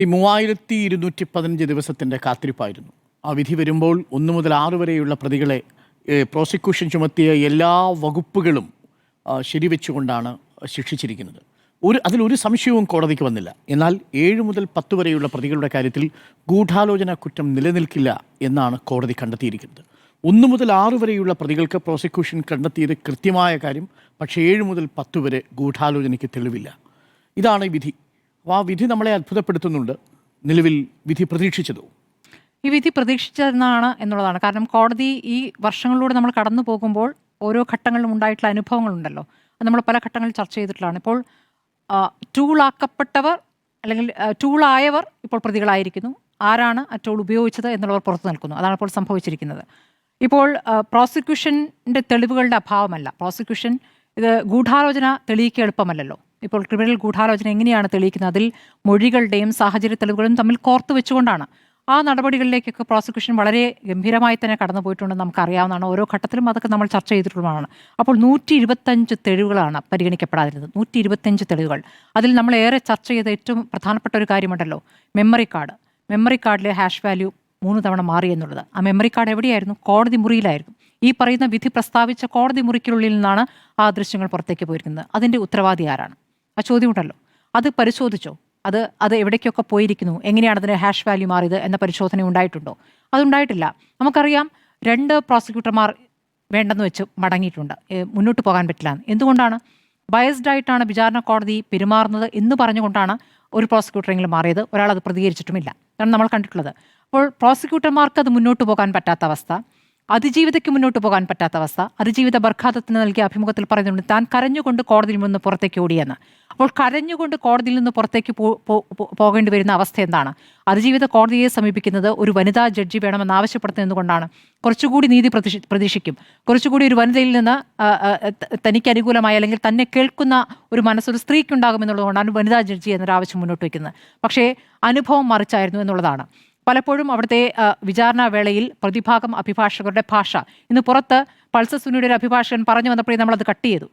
ഈ 3215 ദിവസത്തിൻ്റെ കാത്തിരിപ്പായിരുന്നു. ആ വിധി വരുമ്പോൾ 1 മുതൽ 6 വരെയുള്ള പ്രതികളെ പ്രോസിക്യൂഷൻ ചുമത്തിയ എല്ലാ വകുപ്പുകളും ശരിവെച്ചുകൊണ്ടാണ് ശിക്ഷിച്ചിരിക്കുന്നത്. അതിലൊരു സംശയവും കോടതിക്ക് വന്നില്ല. എന്നാൽ 7 മുതൽ 10 വരെയുള്ള പ്രതികളുടെ കാര്യത്തിൽ ഗൂഢാലോചന കുറ്റം നിലനിൽക്കില്ല എന്നാണ് കോടതി കണ്ടെത്തിയിരിക്കുന്നത്. 1 മുതൽ 6 വരെയുള്ള പ്രതികൾക്ക് പ്രോസിക്യൂഷൻ കണ്ടെത്തിയത് കൃത്യമായ കാര്യം. പക്ഷേ 7 മുതൽ 10 വരെ ഗൂഢാലോചനയ്ക്ക് തെളിവില്ല. ഇതാണ് ഈ വിധി. അപ്പോൾ ആ വിധി നമ്മളെ അത്ഭുതപ്പെടുത്തുന്നുണ്ട്. നിലവിൽ വിധി പ്രതീക്ഷിച്ചതോ? ഈ വിധി പ്രതീക്ഷിച്ചതെന്നാണ് എന്നുള്ളതാണ്. കാരണം കോടതി ഈ വർഷങ്ങളിലൂടെ നമ്മൾ കടന്നു പോകുമ്പോൾ ഓരോ ഘട്ടങ്ങളിലും ഉണ്ടായിട്ടുള്ള അനുഭവങ്ങളുണ്ടല്ലോ, അത് നമ്മൾ പല ഘട്ടങ്ങളിൽ ചർച്ച ചെയ്തിട്ടുള്ളതാണ്. ഇപ്പോൾ ടൂളാക്കപ്പെട്ടവർ അല്ലെങ്കിൽ ടൂളായവർ ഇപ്പോൾ പ്രതികളായിരിക്കുന്നു. ആരാണ് ആ ടൂൾ ഉപയോഗിച്ചത് എന്നുള്ളവർ പുറത്തു നിൽക്കുന്നു. അതാണ് ഇപ്പോൾ സംഭവിച്ചിരിക്കുന്നത്. ഇപ്പോൾ പ്രോസിക്യൂഷൻ്റെ തെളിവുകളുടെ അഭാവമല്ല. പ്രോസിക്യൂഷൻ ഇത് ഗൂഢാലോചന തെളിയിക്കുക എളുപ്പമല്ലല്ലോ. ഇപ്പോൾ ക്രിമിനൽ ഗൂഢാലോചന എങ്ങനെയാണ് തെളിയിക്കുന്നത്? അതിൽ മൊഴികളുടെയും സാഹചര്യ തെളിവുകളും തമ്മിൽ കോർത്തു വെച്ചുകൊണ്ടാണ്. ആ നടപടികളിലേക്കൊക്കെ പ്രോസിക്യൂഷൻ വളരെ ഗംഭീരമായി തന്നെ കടന്നു പോയിട്ടുണ്ടെന്ന് നമുക്കറിയാവുന്നതാണ്. ഓരോ ഘട്ടത്തിലും അതൊക്കെ നമ്മൾ ചർച്ച ചെയ്തിട്ടുള്ളതാണ്. അപ്പോൾ 125 തെളിവുകളാണ് പരിഗണിക്കപ്പെടാതിരുന്നത്. 125 തെളിവുകൾ. അതിൽ നമ്മൾ ഏറെ ചർച്ച ചെയ്ത ഏറ്റവും പ്രധാനപ്പെട്ട ഒരു കാര്യമുണ്ടല്ലോ, മെമ്മറി കാർഡ്. മെമ്മറി കാർഡിലെ ഹാഷ് വാല്യൂ 3 തവണ മാറി എന്നുള്ളത്. ആ മെമ്മറി കാർഡ് എവിടെയായിരുന്നു? കോടതി മുറിയിലായിരുന്നു. ഈ പറയുന്ന വിധി പ്രസ്താവിച്ച കോടതി മുറിക്കുള്ളിൽ നിന്നാണ് ആ ദൃശ്യങ്ങൾ പുറത്തേക്ക് പോയിരിക്കുന്നത്. അതിൻ്റെ ഉത്തരവാദി ആരാണ്? ആ ചോദ്യമുണ്ടല്ലോ. അത് പരിശോധിച്ചോ? അത് എവിടേക്കൊക്കെ പോയിരിക്കുന്നു? എങ്ങനെയാണ് അതിന് ഹാഷ് വാല്യൂ മാറിയത് എന്ന പരിശോധന ഉണ്ടായിട്ടുണ്ടോ? അതുണ്ടായിട്ടില്ല. നമുക്കറിയാം 2 പ്രോസിക്യൂട്ടർമാർ വേണ്ടെന്ന് വെച്ച് മടങ്ങിയിട്ടുണ്ട്. മുന്നോട്ട് പോകാൻ പറ്റില്ല. എന്തുകൊണ്ടാണ്? ബയസ്ഡ് ആയിട്ടാണ് വിചാരണ കോടതി പെരുമാറുന്നത് എന്ന് പറഞ്ഞുകൊണ്ടാണ് ഒരു പ്രോസിക്യൂട്ടറെങ്കിലും മാറിയത്. ഒരാൾ അത് പ്രതികരിച്ചിട്ടുമില്ല. അതാണ് നമ്മൾ കണ്ടിട്ടുള്ളത്. അപ്പോൾ പ്രോസിക്യൂട്ടർമാർക്ക് അത് മുന്നോട്ട് പോകാൻ പറ്റാത്ത അവസ്ഥ, അതിജീവിതയ്ക്ക് മുന്നോട്ട് പോകാൻ പറ്റാത്ത അവസ്ഥ. അതിജീവിത ബർഖാദത്തിന് നൽകിയ അഭിമുഖത്തിൽ പറയുന്നുണ്ട്, താൻ കരഞ്ഞുകൊണ്ട് കോടതിയിൽ നിന്ന് പുറത്തേക്ക് ഓടിയെന്ന്. അപ്പോൾ കരഞ്ഞുകൊണ്ട് കോടതിയിൽ നിന്ന് പുറത്തേക്ക് പോകേണ്ടി വരുന്ന അവസ്ഥ എന്താണ്? അതിജീവിത കോടതിയെ സമീപിക്കുന്നത് ഒരു വനിതാ ജഡ്ജി വേണമെന്ന് ആവശ്യപ്പെടുന്നത് കൊണ്ടാണ്. കുറച്ചുകൂടി നീതി പ്രതീക്ഷിക്കും. കുറച്ചുകൂടി ഒരു വനിതയിൽ നിന്ന് തനിക്ക് അനുകൂലമായ അല്ലെങ്കിൽ തന്നെ കേൾക്കുന്ന ഒരു മനസ്സൊരു സ്ത്രീക്കുണ്ടാകുമെന്നുള്ളതുകൊണ്ടാണ് വനിതാ ജഡ്ജി എന്നൊരു ആവശ്യം മുന്നോട്ട് വയ്ക്കുന്നത്. പക്ഷേ അനുഭവം മറിച്ചായിരുന്നു എന്നുള്ളതാണ്. പലപ്പോഴും അവിടുത്തെ വിചാരണ വേളയിൽ പ്രതിഭാഗം അഭിഭാഷകരുടെ ഭാഷ, ഇന്ന് പുറത്ത് പൾസർ സുനിയുടെ ഒരു അഭിഭാഷകൻ പറഞ്ഞു വന്നപ്പോഴേ നമ്മളത് കട്ട് ചെയ്തു.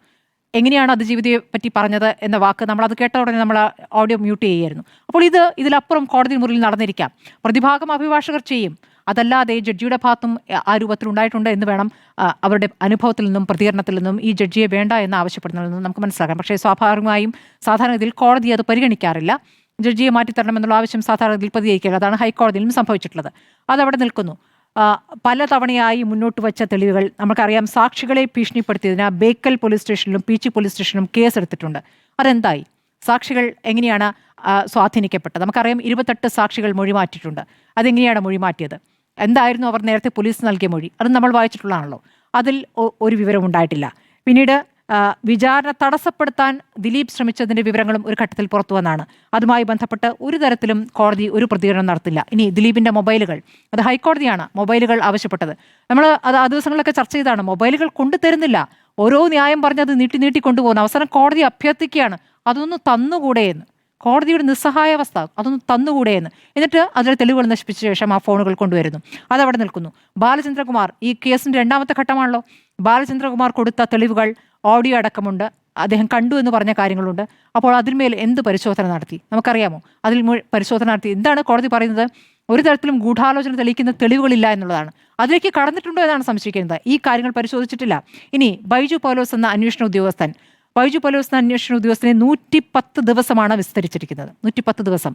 എങ്ങനെയാണ് അതിജീവിതയെ പറ്റി പറഞ്ഞത് എന്ന വാക്ക് നമ്മളത് കേട്ട ഉടനെ നമ്മൾ ഓഡിയോ മ്യൂട്ട് ചെയ്യുമായിരുന്നു. അപ്പോൾ ഇതിലപ്പുറം കോടതി മുറിയിൽ നടന്നിരിക്കാം. പ്രതിഭാഗം അഭിഭാഷകർ ചെയ്യും. അതല്ലാതെ ജഡ്ജിയുടെ ഭാഗത്തും ആ രൂപത്തിൽ ഉണ്ടായിട്ടുണ്ട് എന്ന് വേണം അവരുടെ അനുഭവത്തിൽ നിന്നും പ്രതികരണത്തിൽ നിന്നും ഈ ജഡ്ജിയെ വേണ്ട എന്ന് ആവശ്യപ്പെടുന്നതിൽ നിന്നും നമുക്ക് മനസ്സിലാക്കാം. പക്ഷേ സ്വാഭാവികമായും സാധാരണഗതിയിൽ കോടതി അത് പരിഗണിക്കാറില്ല. ജഡ്ജിയെ മാറ്റിത്തരണമെന്നുള്ള ആവശ്യം സാധാരണഗതിയിൽ പ്രതികരിക്കുക. അതാണ് ഹൈക്കോടതിയിലും സംഭവിച്ചിട്ടുള്ളത്. അതവിടെ നിൽക്കുന്നു. പല തവണയായി മുന്നോട്ട് വച്ച തെളിവുകൾ നമുക്കറിയാം. സാക്ഷികളെ ഭീഷണിപ്പെടുത്തിയതിന് ബേക്കൽ പോലീസ് സ്റ്റേഷനിലും പീച്ചി പോലീസ് സ്റ്റേഷനിലും കേസെടുത്തിട്ടുണ്ട്. അതെന്തായി? സാക്ഷികൾ എങ്ങനെയാണ് സ്വാധീനിക്കപ്പെട്ടത്? നമുക്കറിയാം 28 സാക്ഷികൾ മൊഴി മാറ്റിയിട്ടുണ്ട്. അതെങ്ങനെയാണ് മൊഴി മാറ്റിയത്? എന്തായിരുന്നു അവർ നേരത്തെ പോലീസ് നൽകിയ മൊഴി? അത് നമ്മൾ വായിച്ചിട്ടുള്ളതാണല്ലോ. അതിൽ ഒരു വിവരം ഉണ്ടായിട്ടില്ല. പിന്നീട് വിചാരണ തടസ്സപ്പെടുത്താൻ ദിലീപ് ശ്രമിച്ചതിൻ്റെ വിവരങ്ങളും ഒരു ഘട്ടത്തിൽ പുറത്തു വന്നാണ്. അതുമായി ബന്ധപ്പെട്ട് ഒരു തരത്തിലും കോടതി ഒരു പ്രതികരണം നടത്തില്ല. ഇനി ദിലീപിൻ്റെ മൊബൈലുകൾ, അത് ഹൈക്കോടതിയാണ് മൊബൈലുകൾ ആവശ്യപ്പെട്ടത്. നമ്മൾ അത് ആ ദിവസങ്ങളിലൊക്കെ ചർച്ച ചെയ്താണ്. മൊബൈലുകൾ കൊണ്ടുതരുന്നില്ല. ഓരോ ന്യായം പറഞ്ഞത് നീട്ടി കൊണ്ടുപോകുന്നു. അവസാനം കോടതി അഭ്യർത്ഥിക്കുകയാണ്, അതൊന്ന് തന്നുകൂടെയെന്ന്. കോടതിയുടെ നിസ്സഹായാവസ്ഥ, അതൊന്ന് തന്നുകൂടെയെന്ന്. എന്നിട്ട് അതിലെ തെളിവുകൾ നശിപ്പിച്ച ശേഷം ആ ഫോണുകൾ കൊണ്ടുവരുന്നു. അതവിടെ നിൽക്കുന്നു. ബാലചന്ദ്രകുമാർ, ഈ കേസിൻ്റെ 2ാമത്തെ ഘട്ടമാണല്ലോ. ബാലചന്ദ്രകുമാർ കൊടുത്ത തെളിവുകൾ ഓഡിയോ അടക്കമുണ്ട്. അദ്ദേഹം കണ്ടു എന്ന് പറഞ്ഞ കാര്യങ്ങളുണ്ട്. അപ്പോൾ അതിന്മേൽ എന്ത് പരിശോധന നടത്തി? നമുക്കറിയാമോ? അതിൽ പരിശോധന നടത്തി. എന്താണ് കോടതി പറയുന്നത്? ഒരു തരത്തിലും ഗൂഢാലോചന തെളിയിക്കുന്ന തെളിവുകളില്ല എന്നുള്ളതാണ്. അതിലേക്ക് കടന്നിട്ടുണ്ടോ എന്നാണ് സംശയിക്കുന്നത്. ഈ കാര്യങ്ങൾ പരിശോധിച്ചിട്ടില്ല. ഇനി ബൈജു പൗലോസ് എന്ന അന്വേഷണ ഉദ്യോഗസ്ഥനെ 110 ദിവസമാണ് വിസ്തരിച്ചിരിക്കുന്നത്. 110 ദിവസം.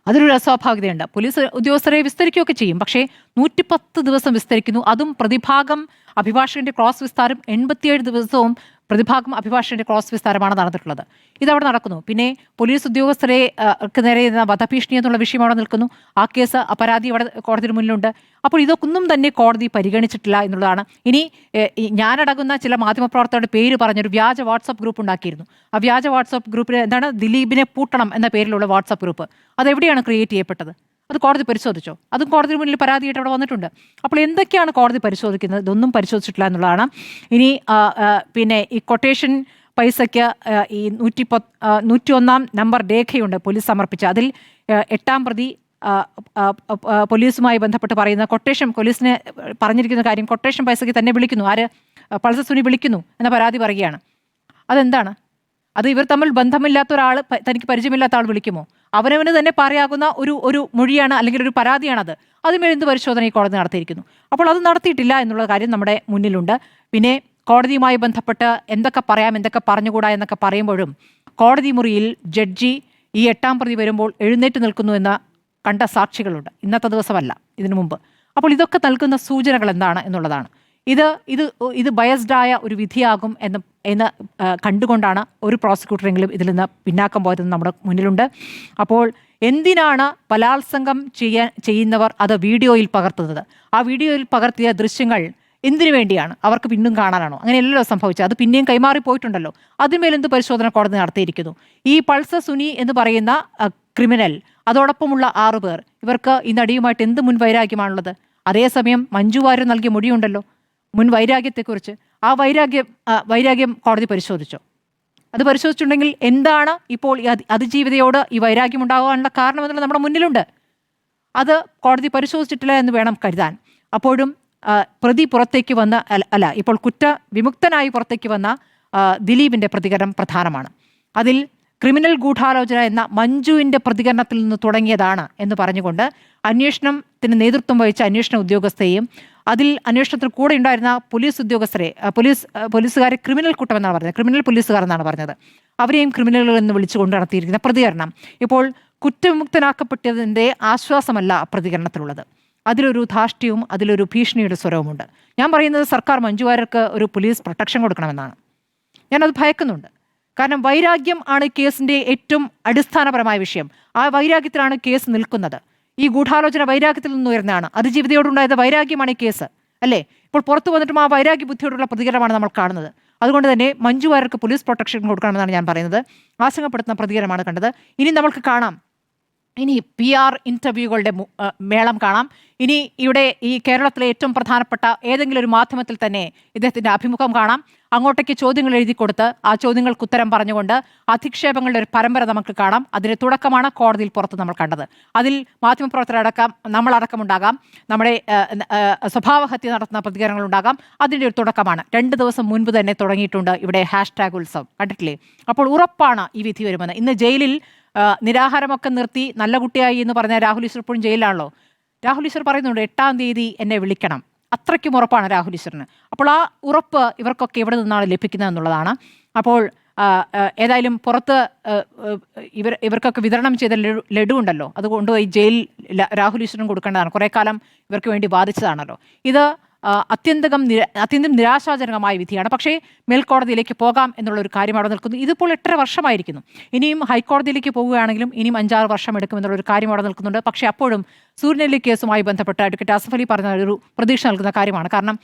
അതിലൊരു അസ്വാഭാവികതയുണ്ട്. പോലീസ് ഉദ്യോഗസ്ഥരെ വിസ്തരിക്കുകയൊക്കെ ചെയ്യും. പക്ഷേ 110 ദിവസം വിസ്തരിക്കുന്നു. അതും പ്രതിഭാഗം അഭിഭാഷകന്റെ ക്രോസ് വിസ്താരം 87 ദിവസവും പ്രതിഭാഗം അഭിഭാഷകന്റെ ക്രോസ് വിസ്താരമാണ് നടന്നിട്ടുള്ളത്. ഇതവിടെ നടക്കുന്നു. പിന്നെ പോലീസ് ഉദ്യോഗസ്ഥരെ നേരെ വധഭീഷണി എന്നുള്ള വിഷയം അവിടെ നിൽക്കുന്നു. ആ കേസ് പരാതി അവിടെ കോടതിയുടെ മുന്നിലുണ്ട്. അപ്പോൾ ഇതൊന്നും തന്നെ കോടതി പരിഗണിച്ചിട്ടില്ല എന്നുള്ളതാണ്. ഇനി ഞാനടങ്ങുന്ന ചില മാധ്യമപ്രവർത്തകരുടെ പേര് പറഞ്ഞൊരു വ്യാജ വാട്സപ്പ് ഗ്രൂപ്പ് ഉണ്ടാക്കിയിരുന്നു. ആ വ്യാജ വാട്സപ്പ് ഗ്രൂപ്പിൽ എന്താണ്, ദിലീപിനെ പൂട്ടണം എന്ന പേരിലുള്ള വാട്സപ്പ് ഗ്രൂപ്പ്. അതെവിടെയാണ് ക്രിയേറ്റ് ചെയ്യപ്പെട്ടത്? അത് കോടതി പരിശോധിച്ചോ? അതും കോടതിയുടെ മുന്നിൽ പരാതിയായിട്ട് അവിടെ വന്നിട്ടുണ്ട്. അപ്പോൾ എന്തൊക്കെയാണ് കോടതി പരിശോധിക്കുന്നത്? ഇതൊന്നും പരിശോധിച്ചിട്ടില്ല എന്നുള്ളതാണ്. ഇനി പിന്നെ ഈ കൊട്ടേഷൻ പൈസയ്ക്ക് ഈ 101 നമ്പർ രേഖയുണ്ട് പോലീസ് സമർപ്പിച്ച. അതിൽ 8ാം പ്രതി പോലീസുമായി ബന്ധപ്പെട്ട് പറയുന്ന കൊട്ടേഷൻ, പോലീസിന് പറഞ്ഞിരിക്കുന്ന കാര്യം, കൊട്ടേഷൻ പൈസയ്ക്ക് തന്നെ വിളിക്കുന്നു. ആര്? പൾസർ സുനി വിളിക്കുന്നു എന്ന പരാതി പറയുകയാണ്. അതെന്താണ്? അത് ഇവർ തമ്മിൽ ബന്ധമില്ലാത്ത ഒരാൾ, തനിക്ക് പരിചയമില്ലാത്ത ആൾ വിളിക്കുമോ? അവനവന് തന്നെ പറയാകുന്ന ഒരു മൊഴിയാണ് അല്ലെങ്കിൽ ഒരു പരാതിയാണത്. അതിന്മേൽ എന്ത് പരിശോധന ഈ കോടതി നടത്തിയിരിക്കുന്നു? അപ്പോൾ അത് നടത്തിയിട്ടില്ല എന്നുള്ള കാര്യം നമ്മുടെ മുന്നിലുണ്ട്. പിന്നെ കോടതിയുമായി ബന്ധപ്പെട്ട് എന്തൊക്കെ പറയാം, എന്തൊക്കെ പറഞ്ഞുകൂടാ എന്നൊക്കെ പറയുമ്പോഴും കോടതി മുറിയിൽ ജഡ്ജി ഈ 8-ാം പ്രതി വരുമ്പോൾ എഴുന്നേറ്റ് നിൽക്കുന്നു എന്ന കണ്ട സാക്ഷികളുണ്ട്. ഇന്നത്തെ ദിവസമല്ല, ഇതിനു മുമ്പ്. അപ്പോൾ ഇതൊക്കെ നൽകുന്ന സൂചനകൾ എന്താണ് എന്നുള്ളതാണ്. ഇത് ബയസ്ഡായ ഒരു വിധിയാകും എന്ന് കണ്ടുകൊണ്ടാണ് ഒരു പ്രോസിക്യൂട്ടറെങ്കിലും ഇതിൽ നിന്ന് പിന്നാക്കം പോയതെന്ന് നമ്മുടെ മുന്നിലുണ്ട്. അപ്പോൾ എന്തിനാണ് ബലാത്സംഗം ചെയ്യുന്നവർ അത് വീഡിയോയിൽ പകർത്തുന്നത്? ആ വീഡിയോയിൽ പകർത്തിയ ദൃശ്യങ്ങൾ എന്തിനു വേണ്ടിയാണ്? അവർക്ക് പിന്നും കാണാനാണോ? അങ്ങനെയല്ലല്ലോ സംഭവിച്ചത്. അത് പിന്നെയും കൈമാറി പോയിട്ടുണ്ടല്ലോ. അതിന്മേൽ എന്ത് പരിശോധന കോടതി നടത്തിയിരിക്കുന്നു? ഈ പൾസ സുനി എന്ന് പറയുന്ന ക്രിമിനൽ, അതോടൊപ്പമുള്ള 6 പേർ, ഇവർക്ക് ഈ നടിയുമായിട്ട് എന്ത് മുൻ വൈരാഗ്യമാണുള്ളത്? അതേസമയം മഞ്ജു വാര്യർ നൽകിയ മൊഴിയുണ്ടല്ലോ മുൻ വൈരാഗ്യത്തെക്കുറിച്ച്. ആ വൈരാഗ്യം കോടതി പരിശോധിച്ചോ? അത് പരിശോധിച്ചിട്ടുണ്ടെങ്കിൽ എന്താണ് ഇപ്പോൾ ഈ അതിജീവിതയോട് ഈ വൈരാഗ്യം ഉണ്ടാകാനുള്ള കാരണമെന്നുള്ളത് നമ്മുടെ മുന്നിലുണ്ട്. അത് കോടതി പരിശോധിച്ചിട്ടില്ല എന്ന് വേണം കരുതാൻ. അപ്പോഴും പ്രതി പുറത്തേക്ക് വന്ന ഇപ്പോൾ കുറ്റവിമുക്തനായി പുറത്തേക്ക് വന്ന ദിലീപിൻ്റെ പ്രതികരണം പ്രധാനമാണ്. അതിൽ ക്രിമിനൽ ഗൂഢാലോചന എന്ന മഞ്ജുവിൻ്റെ പ്രതികരണത്തിൽ നിന്ന് തുടങ്ങിയതാണ് എന്ന് പറഞ്ഞുകൊണ്ട് അന്വേഷണത്തിന് നേതൃത്വം വഹിച്ച അന്വേഷണ ഉദ്യോഗസ്ഥയെയും അതിൽ അന്വേഷണത്തിൽ കൂടെ ഉണ്ടായിരുന്ന പോലീസ് ഉദ്യോഗസ്ഥരെ, പോലീസുകാരെ ക്രിമിനൽ കൂട്ടം എന്നാണ് പറഞ്ഞത്, ക്രിമിനൽ പോലീസുകാർ എന്നാണ് പറഞ്ഞത്, അവരെയും ക്രിമിനലുകൾ എന്ന് വിളിച്ചുകൊണ്ട് നടത്തിയിരിക്കുന്ന പ്രതികരണം ഇപ്പോൾ കുറ്റവിമുക്തനാക്കപ്പെട്ടതിൻ്റെ ആശ്വാസമല്ല പ്രതികരണത്തിലുള്ളത്. അതിലൊരു ധാർഷ്ട്യവും അതിലൊരു ഭീഷണിയുടെ സ്വരവുമുണ്ട്. ഞാൻ പറയുന്നത് സർക്കാർ മഞ്ജു വാര്യർക്ക് ഒരു പോലീസ് പ്രൊട്ടക്ഷൻ കൊടുക്കണമെന്നാണ്. ഞാനത് ഭയക്കുന്നുണ്ട്. കാരണം വൈരാഗ്യം ആണ് കേസിൻ്റെ ഏറ്റവും അടിസ്ഥാനപരമായ വിഷയം. ആ വൈരാഗ്യത്തിലാണ് കേസ് നിൽക്കുന്നത്. ഈ ഗൂഢാലോചന വൈരാഗ്യത്തിൽ നിന്ന് ഉയർന്നതാണ്. അതിജീവിതയോടുണ്ടായത് വൈരാഗ്യമാണ് ഈ കേസ്, അല്ലേ? ഇപ്പോൾ പുറത്തു വന്നിട്ടും ആ വൈരാഗ്യ ബുദ്ധിയോടുള്ള പ്രതികരണമാണ് നമ്മൾ കാണുന്നത്. അതുകൊണ്ട് തന്നെ മഞ്ജു വാര്യർക്ക് പോലീസ് പ്രൊട്ടക്ഷൻ കൊടുക്കണമെന്നാണ് ഞാൻ പറയുന്നത്. ആശങ്കപ്പെടുത്തുന്ന പ്രതികരണമാണ് കണ്ടത്. ഇനി നമുക്ക് കാണാം, ഇനി PR ഇൻ്റർവ്യൂകളുടെ മേളം കാണാം. ഇനി ഇവിടെ ഈ കേരളത്തിലെ ഏറ്റവും പ്രധാനപ്പെട്ട ഏതെങ്കിലും ഒരു മാധ്യമത്തിൽ തന്നെ ഇദ്ദേഹത്തിൻ്റെ അഭിമുഖം കാണാം. അങ്ങോട്ടേക്ക് ചോദ്യങ്ങൾ എഴുതി കൊടുത്ത് ആ ചോദ്യങ്ങൾക്ക് ഉത്തരം പറഞ്ഞുകൊണ്ട് അധിക്ഷേപങ്ങളുടെ ഒരു പരമ്പര നമുക്ക് കാണാം. അതിൻ്റെ തുടക്കമാണ് കോടതിയിൽ പുറത്ത് നമ്മൾ കണ്ടത്. അതിൽ മാധ്യമപ്രവർത്തകരടക്കം നമ്മളടക്കമുണ്ടാകാം, നമ്മുടെ സ്വഭാവഹത്യ നടത്തുന്ന പ്രതികരണങ്ങളുണ്ടാകാം. അതിൻ്റെ ഒരു തുടക്കമാണ്. 2 ദിവസം മുൻപ് തന്നെ തുടങ്ങിയിട്ടുണ്ട് ഇവിടെ #ഉത്സവം, കണ്ടിട്ടില്ലേ? അപ്പോൾ ഉറപ്പാണ് ഈ വിധി വരുമെന്ന്. ഇന്ന് ജയിലിൽ നിരാഹാരമൊക്കെ നിർത്തി നല്ല കുട്ടിയായി എന്ന് പറഞ്ഞ രാഹുൽ ഈശ്വർ ഇപ്പോഴും ജയിലിലാണല്ലോ. രാഹുൽ ഈശ്വർ പറയുന്നുണ്ട് 8-ാം തീയതി എന്നെ വിളിക്കണം. അത്രയ്ക്കും ഉറപ്പാണ് രാഹുൽ ഈശ്വറിന്. അപ്പോൾ ആ ഉറപ്പ് ഇവർക്കൊക്കെ എവിടെ നിന്നാണ് ലഭിക്കുന്നത് എന്നുള്ളതാണ്. അപ്പോൾ ഏതായാലും പുറത്ത് ഇവർക്കൊക്കെ വിതരണം ചെയ്ത ലഡു ഉണ്ടല്ലോ, അത് കൊണ്ടുപോയി ജയിലിൽ രാഹുൽ ഈശ്വരനും കൊടുക്കേണ്ടതാണ്. കുറേ കാലം ഇവർക്ക് വേണ്ടി ബാധിച്ചതാണല്ലോ. ഇത് അത്യന്തം നിരാശാജനകമായ വിധിയാണ്. പക്ഷേ മേൽക്കോടതിയിലേക്ക് പോകാം എന്നുള്ളൊരു കാര്യം അവിടെ നിൽക്കുന്നു. ഇതിപ്പോൾ 8.5 വർഷമായിരിക്കുന്നു. ഇനിയും ഹൈക്കോടതിയിലേക്ക് പോകുകയാണെങ്കിലും ഇനിയും 5-6 വർഷം എടുക്കുമെന്നുള്ളൊരു കാര്യം അവിടെ നിൽക്കുന്നുണ്ട്. പക്ഷേ അപ്പോഴും സൂര്യനെല്ലി കേസുമായി ബന്ധപ്പെട്ട് അഡ്വക്കേറ്റ് അസഫ് അലി പറഞ്ഞ ഒരു പ്രതീക്ഷ നൽകുന്ന കാര്യമാണ്. കാരണം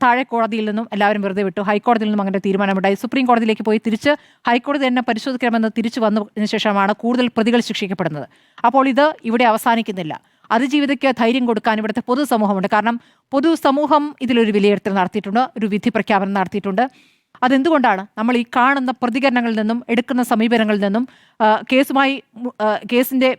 താഴെ കോടതിയിൽ നിന്നും എല്ലാവരും വെറുതെ വിട്ടു, ഹൈക്കോടതിയിൽ നിന്നും അങ്ങനെ തീരുമാനമുണ്ടായി. സുപ്രീം കോടതിയിലേക്ക് പോയി തിരിച്ച് ഹൈക്കോടതി തന്നെ പരിശോധിക്കണമെന്ന് തിരിച്ചു വന്നതിന് ശേഷമാണ് കൂടുതൽ പ്രതികൾ ശിക്ഷിക്കപ്പെടുന്നത്. അപ്പോൾ ഇത് ഇവിടെ അവസാനിക്കുന്നില്ല. അതിജീവിതയ്ക്ക് ധൈര്യം കൊടുക്കാൻ ഇവിടുത്തെ പൊതുസമൂഹമുണ്ട്. കാരണം പൊതുസമൂഹം ഇതിലൊരു വിലയിരുത്തൽ നടത്തിയിട്ടുണ്ട്, ഒരു വിധി പ്രഖ്യാപനം നടത്തിയിട്ടുണ്ട്. അതെന്തുകൊണ്ടാണ്? നമ്മൾ ഈ കാണുന്ന പ്രതികരണങ്ങളിൽ നിന്നും എടുക്കുന്ന സമീപനങ്ങളിൽ നിന്നും കേസിൻ്റെ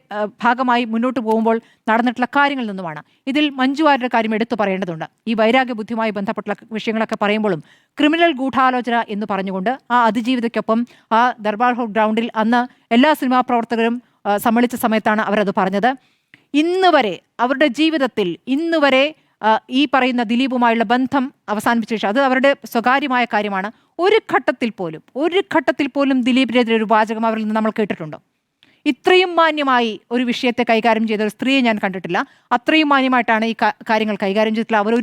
ഭാഗമായി മുന്നോട്ട് പോകുമ്പോൾ നടന്നിട്ടുള്ള കാര്യങ്ങളിൽ നിന്നുമാണ്. ഇതിൽ മഞ്ജു വാര്യരുടെ കാര്യം എടുത്തു പറയേണ്ടതുണ്ട്. ഈ വൈരാഗ്യ ബുദ്ധിയുമായി ബന്ധപ്പെട്ട വിഷയങ്ങളൊക്കെ പറയുമ്പോഴും ക്രിമിനൽ ഗൂഢാലോചന എന്ന് പറഞ്ഞുകൊണ്ട് ആ അതിജീവിതയ്ക്കൊപ്പം ആ ദർബാർ ഹാൾ ഗ്രൗണ്ടിൽ അന്ന് എല്ലാ സിനിമാ പ്രവർത്തകരും സമ്മേളിച്ച സമയത്താണ് അവരത് പറഞ്ഞത്. ഇന്ന് വരെ അവരുടെ ജീവിതത്തിൽ ഈ പറയുന്ന ദിലീപുമായുള്ള ബന്ധം അവസാനിപ്പിച്ച ശേഷം, അത് അവരുടെ സ്വകാര്യമായ കാര്യമാണ്, ഒരു ഘട്ടത്തിൽ പോലും ദിലീപിനെതിരെ ഒരു വാചകം അവരിൽ നിന്ന് നമ്മൾ കേട്ടിട്ടുണ്ടോ? ഇത്രയും മാന്യമായി ഒരു വിഷയത്തെ കൈകാര്യം ചെയ്ത ഒരു സ്ത്രീയെ ഞാൻ കണ്ടിട്ടില്ല. അത്രയും മാന്യമായിട്ടാണ് ഈ കാര്യങ്ങൾ കൈകാര്യം ചെയ്തിട്ടില്ല. അവർ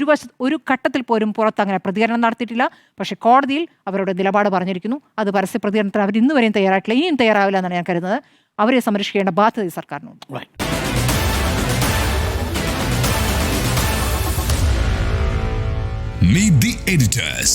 ഒരു ഘട്ടത്തിൽ പോലും പുറത്ത് അങ്ങനെ പ്രതികരണം നടത്തിയിട്ടില്ല. പക്ഷേ കോടതിയിൽ അവരുടെ നിലപാട് പറഞ്ഞിരിക്കുന്നു. അത് പരസ്യ പ്രതികരണത്തിന് അവർ ഇന്ന് വരെയും തയ്യാറായിട്ടില്ല, ഇനിയും തയ്യാറാവില്ല എന്നാണ് ഞാൻ കരുതുന്നത്. അവരെ സംരക്ഷിക്കേണ്ട ബാധ്യത ഈ സർക്കാരിനുണ്ട്. Meet the editors.